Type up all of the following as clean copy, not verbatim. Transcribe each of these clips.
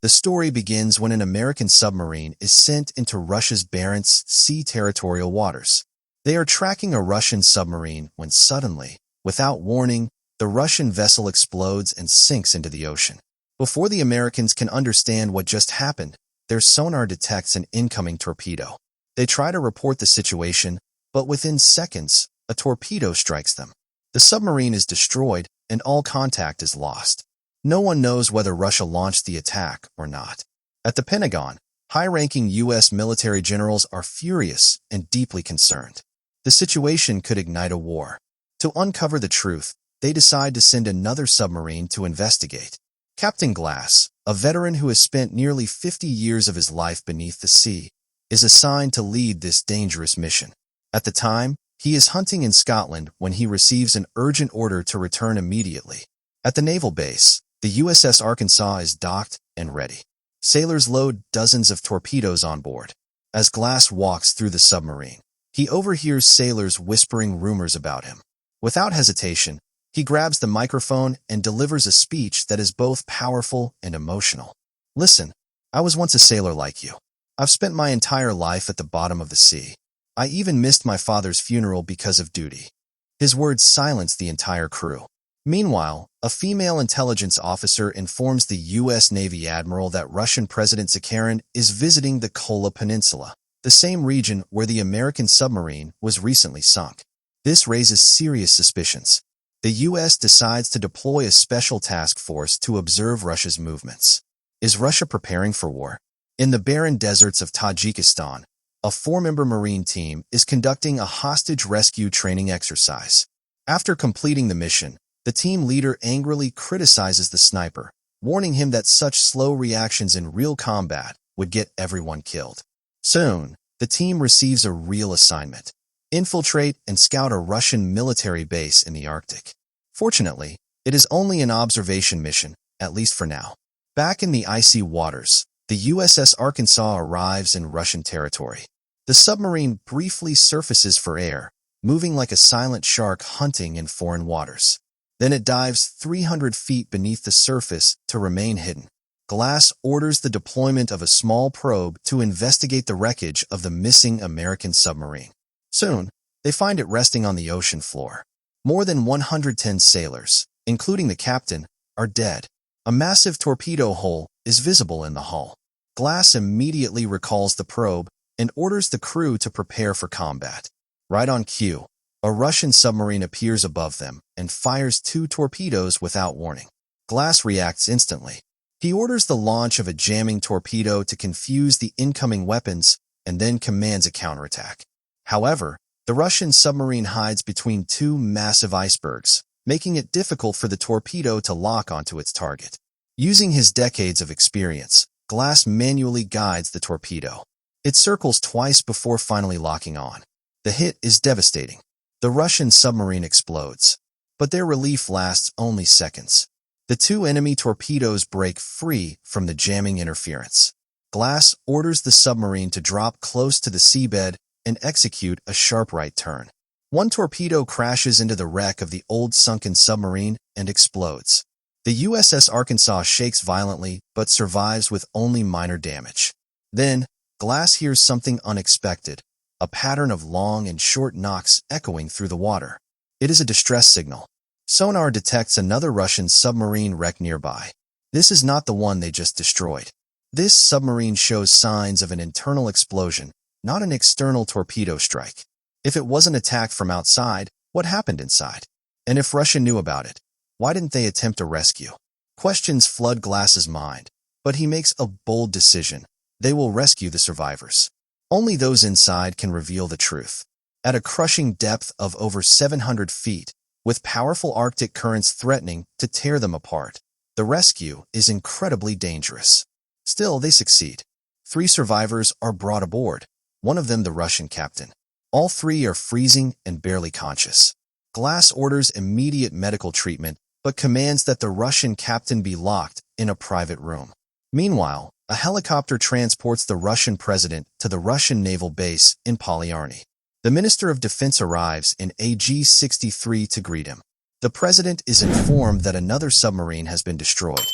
The story begins when an American submarine is sent into Russia's Barents Sea territorial waters. They are tracking a Russian submarine when suddenly, without warning, the Russian vessel explodes and sinks into the ocean. Before the Americans can understand what just happened, their sonar detects an incoming torpedo. They try to report the situation, but within seconds, a torpedo strikes them. The submarine is destroyed and all contact is lost. No one knows whether Russia launched the attack or not. At the Pentagon, high-ranking U.S. military generals are furious and deeply concerned. The situation could ignite a war. To uncover the truth, they decide to send another submarine to investigate. Captain Glass, a veteran who has spent nearly 50 years of his life beneath the sea, is assigned to lead this dangerous mission. At the time, he is hunting in Scotland when he receives an urgent order to return immediately. At the naval base, the USS Arkansas is docked and ready. Sailors load dozens of torpedoes on board. As Glass walks through the submarine, he overhears sailors whispering rumors about him. Without hesitation, he grabs the microphone and delivers a speech that is both powerful and emotional. Listen, I was once a sailor like you. I've spent my entire life at the bottom of the sea. I even missed my father's funeral because of duty. His words silence the entire crew. Meanwhile, a female intelligence officer informs the U.S. Navy admiral that Russian President Sakharine is visiting the Kola Peninsula, the same region where the American submarine was recently sunk. This raises serious suspicions. The U.S. decides to deploy a special task force to observe Russia's movements. Is Russia preparing for war? In the barren deserts of Tajikistan, a four-member Marine team is conducting a hostage rescue training exercise. After completing the mission, the team leader angrily criticizes the sniper, warning him that such slow reactions in real combat would get everyone killed. Soon, the team receives a real assignment: infiltrate and scout a Russian military base in the Arctic. Fortunately, it is only an observation mission, at least for now. Back in the icy waters, the USS Arkansas arrives in Russian territory. The submarine briefly surfaces for air, moving like a silent shark hunting in foreign waters. Then it dives 300 feet beneath the surface to remain hidden. Glass orders the deployment of a small probe to investigate the wreckage of the missing American submarine. Soon, they find it resting on the ocean floor. More than 110 sailors, including the captain, are dead. A massive torpedo hole is visible in the hull. Glass immediately recalls the probe and orders the crew to prepare for combat. Right on cue, a Russian submarine appears above them and fires 2 torpedoes without warning. Glass reacts instantly. He orders the launch of a jamming torpedo to confuse the incoming weapons and then commands a counterattack. However, the Russian submarine hides between 2 massive icebergs, making it difficult for the torpedo to lock onto its target. Using his decades of experience, Glass manually guides the torpedo. It circles twice before finally locking on. The hit is devastating. The Russian submarine explodes, but their relief lasts only seconds. The 2 enemy torpedoes break free from the jamming interference. Glass orders the submarine to drop close to the seabed and execute a sharp right turn. 1 torpedo crashes into the wreck of the old sunken submarine and explodes. The USS Arkansas shakes violently but survives with only minor damage. Then, Glass hears something unexpected, a pattern of long and short knocks echoing through the water. It is a distress signal. Sonar detects another Russian submarine wreck nearby. This is not the one they just destroyed. This submarine shows signs of an internal explosion, not an external torpedo strike. If it wasn't attacked from outside, what happened inside? And if Russia knew about it, why didn't they attempt a rescue? Questions flood Glass's mind, but he makes a bold decision. They will rescue the survivors. Only those inside can reveal the truth. At a crushing depth of over 700 feet, with powerful Arctic currents threatening to tear them apart, the rescue is incredibly dangerous. Still, they succeed. 3 survivors are brought aboard, one of them the Russian captain. All 3 are freezing and barely conscious. Glass orders immediate medical treatment, but commands that the Russian captain be locked in a private room. Meanwhile, a helicopter transports the Russian president to the Russian naval base in Polyarny. The Minister of Defense arrives in AG-63 to greet him. The president is informed that another submarine has been destroyed.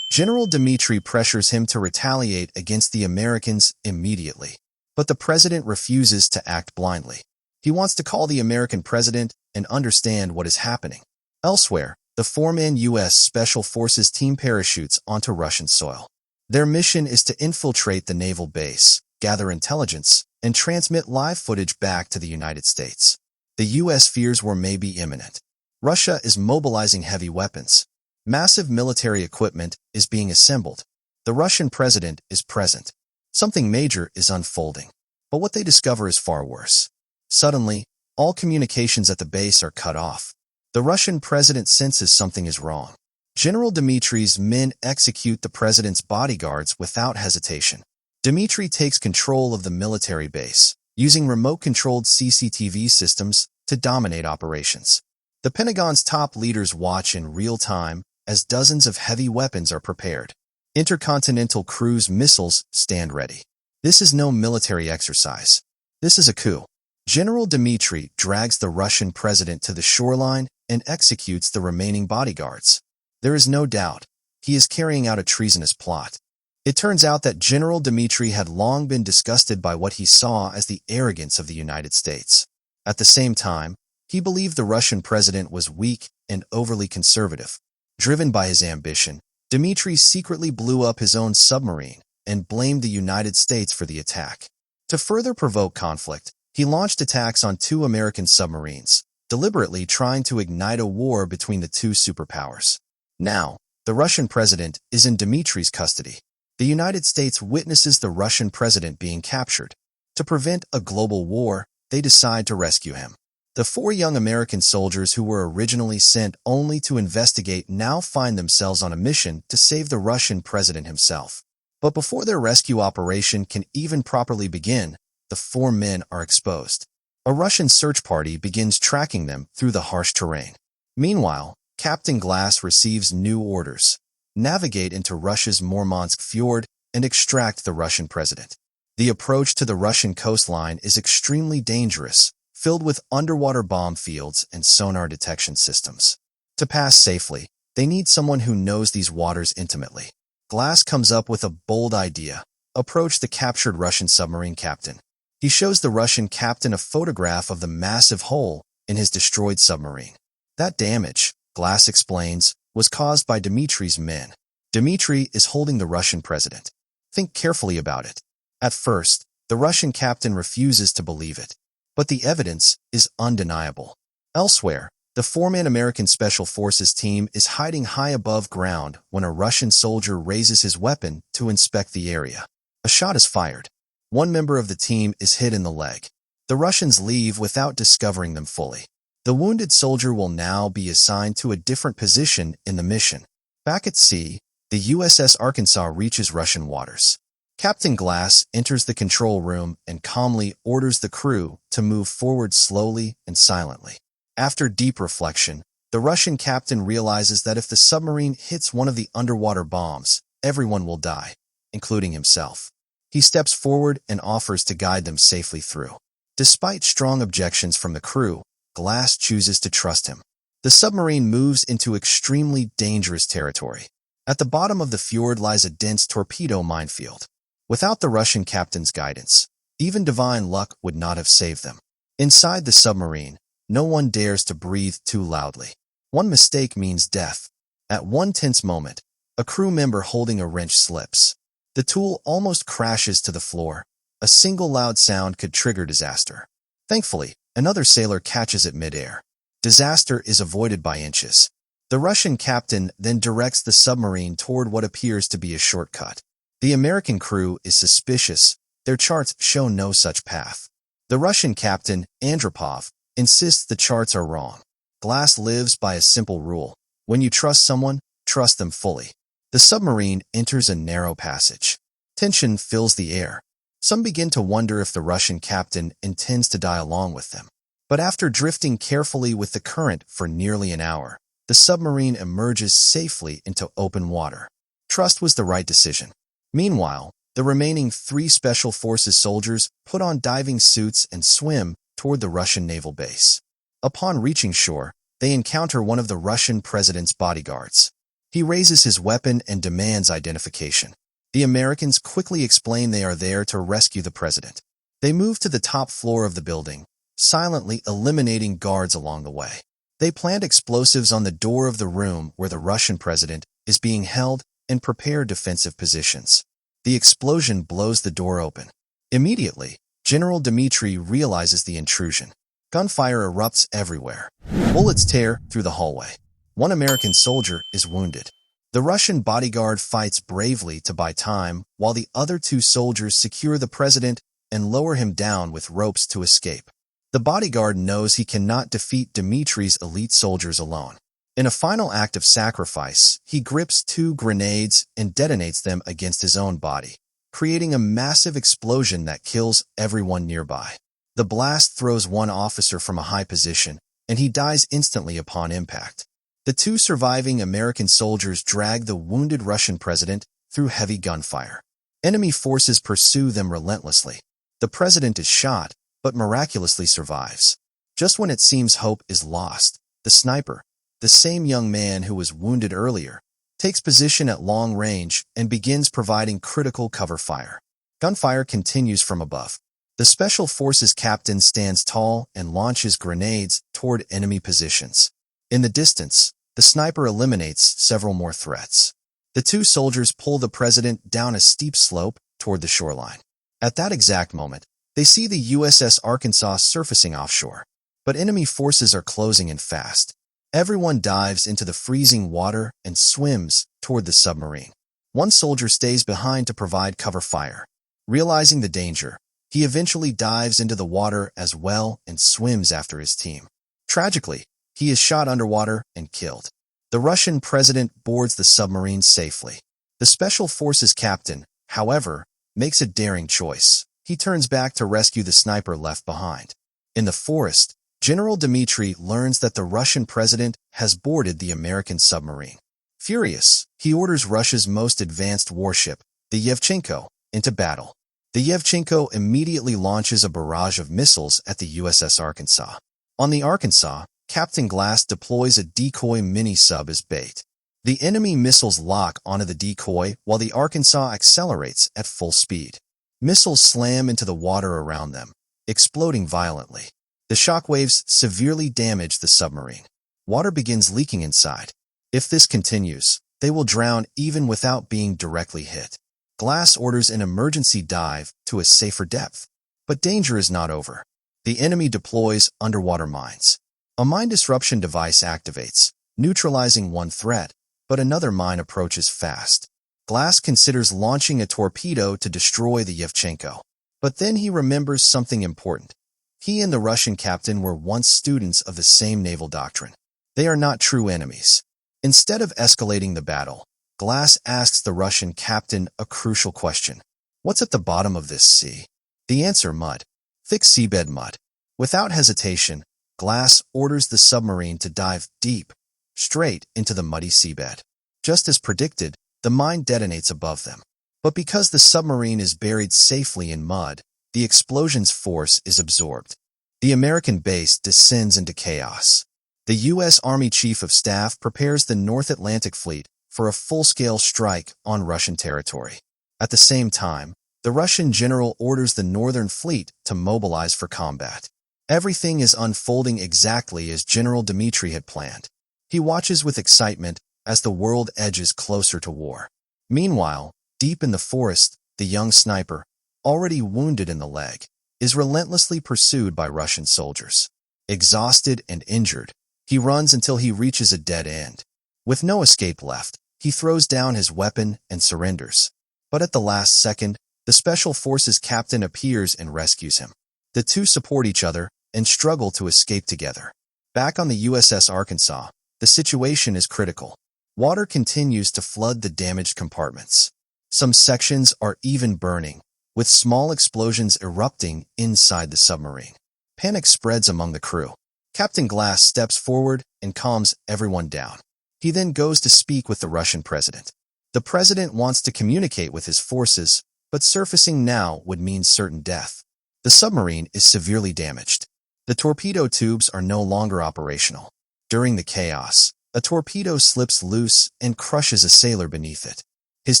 General Dmitry pressures him to retaliate against the Americans immediately. But the president refuses to act blindly. He wants to call the American president and understand what is happening. Elsewhere, the four-man U.S. Special Forces team parachutes onto Russian soil. Their mission is to infiltrate the naval base, gather intelligence, and transmit live footage back to the United States. The U.S. fears war may be imminent. Russia is mobilizing heavy weapons. Massive military equipment is being assembled. The Russian president is present. Something major is unfolding. But what they discover is far worse. Suddenly, all communications at the base are cut off. The Russian president senses something is wrong. General Dmitry's men execute the president's bodyguards without hesitation. Dmitry takes control of the military base, using remote-controlled CCTV systems to dominate operations. The Pentagon's top leaders watch in real time as dozens of heavy weapons are prepared. Intercontinental cruise missiles stand ready. This is no military exercise. This is a coup. General Dmitry drags the Russian president to the shoreline and executes the remaining bodyguards. There is no doubt, he is carrying out a treasonous plot. It turns out that General Dmitry had long been disgusted by what he saw as the arrogance of the United States. At the same time, he believed the Russian president was weak and overly conservative. Driven by his ambition, Dmitry secretly blew up his own submarine and blamed the United States for the attack. To further provoke conflict, he launched attacks on 2 American submarines, deliberately trying to ignite a war between the 2 superpowers. Now, the Russian president is in Dmitry's custody. The United States witnesses the Russian president being captured. To prevent a global war, they decide to rescue him. The 4 young American soldiers who were originally sent only to investigate now find themselves on a mission to save the Russian president himself. But before their rescue operation can even properly begin, the 4 men are exposed. A Russian search party begins tracking them through the harsh terrain. Meanwhile, Captain Glass receives new orders: navigate into Russia's Murmansk fjord and extract the Russian president. The approach to the Russian coastline is extremely dangerous, filled with underwater bomb fields and sonar detection systems. To pass safely, they need someone who knows these waters intimately. Glass comes up with a bold idea: approach the captured Russian submarine captain. He shows the Russian captain a photograph of the massive hole in his destroyed submarine. That damage, Glass explains, was caused by Dmitry's men. Dmitry is holding the Russian president. Think carefully about it. At first, the Russian captain refuses to believe it. But the evidence is undeniable. Elsewhere, the 4-man American Special Forces team is hiding high above ground when a Russian soldier raises his weapon to inspect the area. A shot is fired. One member of the team is hit in the leg. The Russians leave without discovering them fully. The wounded soldier will now be assigned to a different position in the mission. Back at sea, the USS Arkansas reaches Russian waters. Captain Glass enters the control room and calmly orders the crew to move forward slowly and silently. After deep reflection, the Russian captain realizes that if the submarine hits one of the underwater bombs, everyone will die, including himself. He steps forward and offers to guide them safely through. Despite strong objections from the crew, Glass chooses to trust him. The submarine moves into extremely dangerous territory. At the bottom of the fjord lies a dense torpedo minefield. Without the Russian captain's guidance, even divine luck would not have saved them. Inside the submarine, no one dares to breathe too loudly. One mistake means death. At one tense moment, a crew member holding a wrench slips. The tool almost crashes to the floor. A single loud sound could trigger disaster. Thankfully, another sailor catches it midair. Disaster is avoided by inches. The Russian captain then directs the submarine toward what appears to be a shortcut. The American crew is suspicious. Their charts show no such path. The Russian captain, Andropov, insists the charts are wrong. Glass lives by a simple rule: when you trust someone, trust them fully. The submarine enters a narrow passage. Tension fills the air. Some begin to wonder if the Russian captain intends to die along with them. But after drifting carefully with the current for nearly an hour, the submarine emerges safely into open water. Trust was the right decision. Meanwhile, the remaining 3 Special Forces soldiers put on diving suits and swim toward the Russian naval base. Upon reaching shore, they encounter one of the Russian president's bodyguards. He raises his weapon and demands identification. The Americans quickly explain they are there to rescue the president. They move to the top floor of the building, silently eliminating guards along the way. They plant explosives on the door of the room where the Russian president is being held and prepare defensive positions. The explosion blows the door open. Immediately, General Dmitri realizes the intrusion. Gunfire erupts everywhere. Bullets tear through the hallway. One American soldier is wounded. The Russian bodyguard fights bravely to buy time, while the other two soldiers secure the president and lower him down with ropes to escape. The bodyguard knows he cannot defeat Dmitri's elite soldiers alone. In a final act of sacrifice, he grips two grenades and detonates them against his own body, creating a massive explosion that kills everyone nearby. The blast throws one officer from a high position, and he dies instantly upon impact. The two surviving American soldiers drag the wounded Russian president through heavy gunfire. Enemy forces pursue them relentlessly. The president is shot, but miraculously survives. Just when it seems hope is lost, the sniper, the same young man who was wounded earlier, takes position at long range and begins providing critical cover fire. Gunfire continues from above. The Special Forces captain stands tall and launches grenades toward enemy positions. In the distance, the sniper eliminates several more threats. The two soldiers pull the president down a steep slope toward the shoreline. At that exact moment, they see the USS Arkansas surfacing offshore. But enemy forces are closing in fast. Everyone dives into the freezing water and swims toward the submarine. One soldier stays behind to provide cover fire. Realizing the danger, he eventually dives into the water as well and swims after his team. Tragically, he is shot underwater and killed. The Russian president boards the submarine safely. The Special Forces captain, however, makes a daring choice. He turns back to rescue the sniper left behind. In the forest, General Dmitri learns that the Russian president has boarded the American submarine. Furious, he orders Russia's most advanced warship, the Yevchenko, into battle. The Yevchenko immediately launches a barrage of missiles at the USS Arkansas. On the Arkansas, Captain Glass deploys a decoy mini-sub as bait. The enemy missiles lock onto the decoy while the Arkansas accelerates at full speed. Missiles slam into the water around them, exploding violently. The shockwaves severely damage the submarine. Water begins leaking inside. If this continues, they will drown even without being directly hit. Glass orders an emergency dive to a safer depth. But danger is not over. The enemy deploys underwater mines. A mine disruption device activates, neutralizing one threat, but another mine approaches fast. Glass considers launching a torpedo to destroy the Yevchenko. But then he remembers something important. He and the Russian captain were once students of the same naval doctrine. They are not true enemies. Instead of escalating the battle, Glass asks the Russian captain a crucial question. What's at the bottom of this sea? The answer, mud. Thick seabed mud. Without hesitation, Glass orders the submarine to dive deep, straight into the muddy seabed. Just as predicted, the mine detonates above them. But because the submarine is buried safely in mud, the explosion's force is absorbed. The American base descends into chaos. The U.S. Army Chief of Staff prepares the North Atlantic Fleet for a full-scale strike on Russian territory. At the same time, the Russian general orders the Northern Fleet to mobilize for combat. Everything is unfolding exactly as General Dmitri had planned. He watches with excitement as the world edges closer to war. Meanwhile, deep in the forest, the young sniper, already wounded in the leg, is relentlessly pursued by Russian soldiers. Exhausted and injured, he runs until he reaches a dead end. With no escape left, he throws down his weapon and surrenders. But at the last second, the Special Forces captain appears and rescues him. The two support each other and struggle to escape together. Back on the USS Arkansas, the situation is critical. Water continues to flood the damaged compartments. Some sections are even burning, with small explosions erupting inside the submarine. Panic spreads among the crew. Captain Glass steps forward and calms everyone down. He then goes to speak with the Russian president. The president wants to communicate with his forces, but surfacing now would mean certain death. The submarine is severely damaged. The torpedo tubes are no longer operational. During the chaos, A torpedo slips loose and crushes a sailor beneath it. His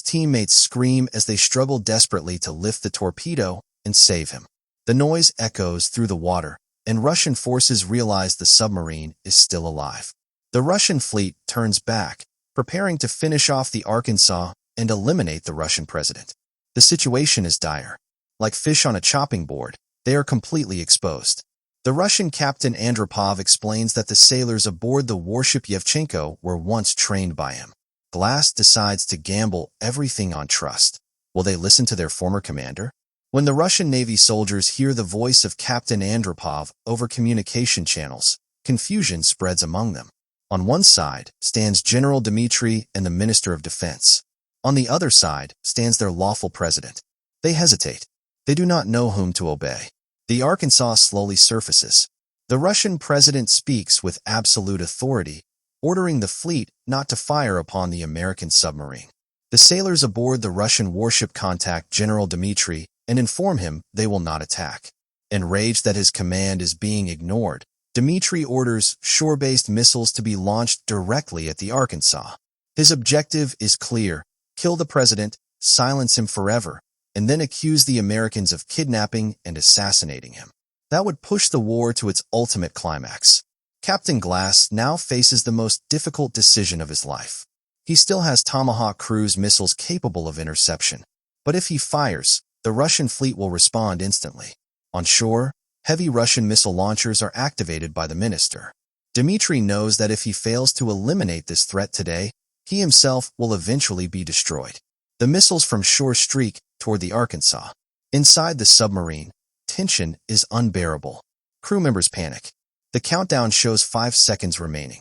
teammates scream as they struggle desperately to lift the torpedo and save him. The noise echoes through the water, and Russian forces realize the submarine is still alive. The Russian fleet turns back, preparing to finish off the Arkansas and eliminate the Russian president. The situation is dire. Like fish on a chopping board, they are completely exposed. The Russian captain Andropov explains that the sailors aboard the warship Yevchenko were once trained by him. Glass decides to gamble everything on trust. Will they listen to their former commander? When the Russian Navy soldiers hear the voice of Captain Andropov over communication channels, confusion spreads among them. On one side stands General Dmitry and the Minister of Defense. On the other side stands their lawful president. They hesitate. They do not know whom to obey. The Arkansas slowly surfaces. The Russian president speaks with absolute authority, ordering the fleet not to fire upon the American submarine. The sailors aboard the Russian warship contact General Dmitry and inform him they will not attack. Enraged that his command is being ignored, Dmitry orders shore-based missiles to be launched directly at the Arkansas. His objective is clear: kill the president, silence him forever, and then accuse the Americans of kidnapping and assassinating him. That would push the war to its ultimate climax. Captain Glass now faces the most difficult decision of his life. He still has Tomahawk cruise missiles capable of interception, but if he fires, the Russian fleet will respond instantly. On shore, heavy Russian missile launchers are activated by the minister. Dmitry knows that if he fails to eliminate this threat today, he himself will eventually be destroyed. The missiles from shore streak toward the Arkansas. Inside the submarine, tension is unbearable. Crew members panic. The countdown shows 5 seconds remaining.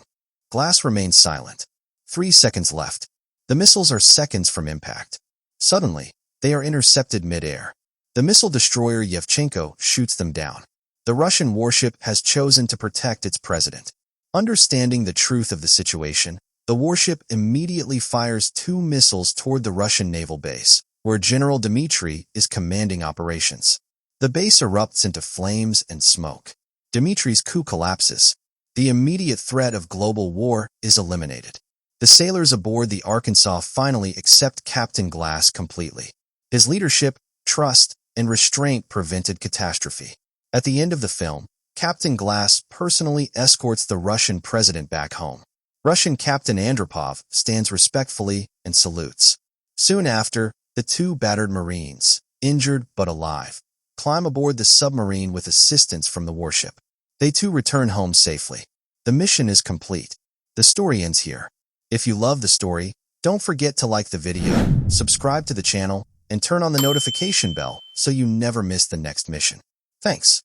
Glass remains silent. 3 seconds left. The missiles are seconds from impact. Suddenly, they are intercepted mid-air. The missile destroyer Yevchenko shoots them down. The Russian warship has chosen to protect its president. Understanding the truth of the situation, the warship immediately fires 2 missiles toward the Russian naval base, where General Dmitry is commanding operations. The base erupts into flames and smoke. Dmitry's coup collapses. The immediate threat of global war is eliminated. The sailors aboard the Arkansas finally accept Captain Glass completely. His leadership, trust, and restraint prevented catastrophe. At the end of the film, Captain Glass personally escorts the Russian president back home. Russian Captain Andropov stands respectfully and salutes. Soon after, the 2 battered Marines, injured but alive, climb aboard the submarine with assistance from the warship. They too return home safely. The mission is complete. The story ends here. If you love the story, don't forget to like the video, subscribe to the channel, and turn on the notification bell so you never miss the next mission. Thanks.